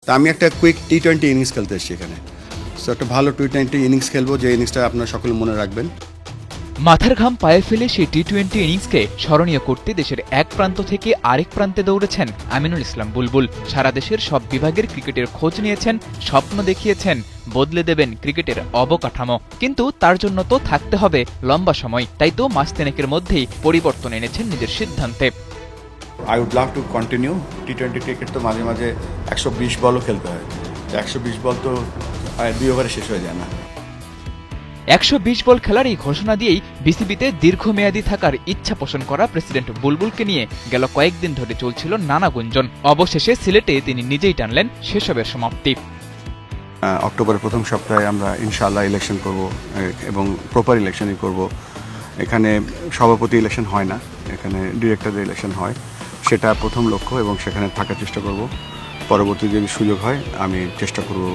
তা আমি একটা কুইক টি-20 ইনিংস খেলতে এসেছি এখানে। সো একটা ভালো টি-20 ইনিংস খেলবো, যে ইনিংসটা আপনারা সকলে মনে রাখবেন। মাথার ঘাম পায়ে ফেলে সেই টি-20 ইনিংসকে স্মরণীয় করতে দেশের এক প্রান্ত থেকে আরেক প্রান্তে দৌড়েছেন আমিনুল ইসলাম বুলবুল। সারা দেশের সব বিভাগের ক্রিকেটের খোঁজ নিয়েছেন, স্বপ্ন দেখিয়েছেন বদলে দেবেন ক্রিকেটের অবকাঠামো। কিন্তু তার জন্য তো থাকতে হবে লম্বা সময়, তাই তো মাস তিনেকের মধ্যেই পরিবর্তন এনেছেন নিজের সিদ্ধান্তে। I would love to continue. টি-20 ক্রিকেট তো মাঝে মাঝে 120 বলও খেলতে হয়। 120 বল তো 2 ওভারে শেষ হয়ে যায় না। 120 বল খেলার এই ঘোষণা দিয়েই বিসিবিতে দীর্ঘমেয়াদী থাকার ইচ্ছা পোষণ করা প্রেসিডেন্ট বুলবুলকে নিয়ে গেল কয়েকদিন ধরে চলছিল নানা গুঞ্জন। অবশেষে সিলেটে তিনি নিজেই টানলেন সেসবের সমাপ্তি। অক্টোবরের প্রথম সপ্তাহে আমরা ইনশাআল্লাহ ইলেকশন করব এবং প্রপার ইলেকশনই করব। এখানে সভাপতি ইলেকশন হয় না, এখানে ডিরেক্টরদের ইলেকশন হয়। সেটা প্রথম লক্ষ্য এবং সেখানে থাকার চেষ্টা করব। পরবর্তী যদি সুযোগ হয় আমি চেষ্টা করব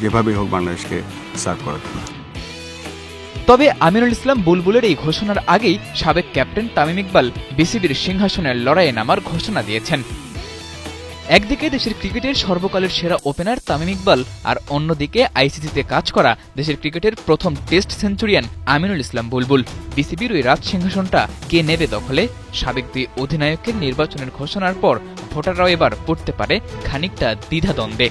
যেভাবেই হোক বাংলাদেশকে সার্ভ করার জন্য। তবে আমিনুল ইসলাম বুলবুলের এই ঘোষণার আগেই সাবেক ক্যাপ্টেন তামিম ইকবাল বিসিবির সিংহাসনের লড়াইয়ে নামার ঘোষণা দিয়েছেন। একদিকে দেশের ক্রিকেটের সর্বকালের সেরা ওপেনার তামিম ইকবাল, আর অন্যদিকে আইসিসিতে কাজ করা দেশের ক্রিকেটের প্রথম টেস্ট সেঞ্চুরিয়ান আমিনুল ইসলাম বুলবুল। বিসিবির ওই রাজ সিংহাসনটা কে নেবে দখলে? সাবেক দুই অধিনায়কের নির্বাচনের ঘোষণার পর ভোটাররাও এবার পড়তে পারে খানিকটা দ্বিধাদ্বন্দ্বে।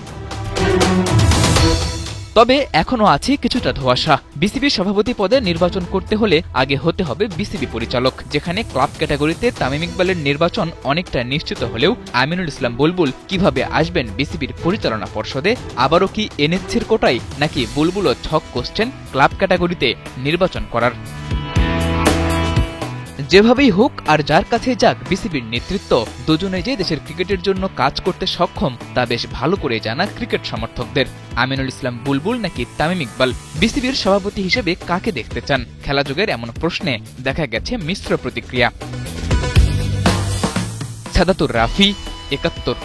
তবে এখনও আছে কিছুটা ধোঁয়াশা। বিসিবির সভাপতি পদে নির্বাচন করতে হলে আগে হতে হবে বিসিবি পরিচালক, যেখানে ক্লাব ক্যাটাগরিতে তামিম ইকবালের নির্বাচন অনেকটা নিশ্চিত হলেও আমিনুল ইসলাম বুলবুল কিভাবে আসবেন বিসিবির পরিচালনা পর্ষদে? আবারও কি এনএসসির কোটায়, নাকি বুলবুলও ছক কষছেন ক্লাব ক্যাটাগরিতে নির্বাচন করার? যেভাবেই হোক আর যার কাছে যাক বিসিবির নেতৃত্ব, দুজনে যে দেশের ক্রিকেটের জন্য কাজ করতে সক্ষম তা বেশ ভালো করে জানা ক্রিকেট সমর্থকদের। আমিনুল ইসলাম বুলবুল নাকি তামিম ইকবাল, বিসিবির সভাপতি হিসেবে কাকে দেখতে চান? খেলাযোগের এমন প্রশ্নে দেখা গেছে মিশ্র প্রতিক্রিয়া। সাদাতুর রাফি, ৭১।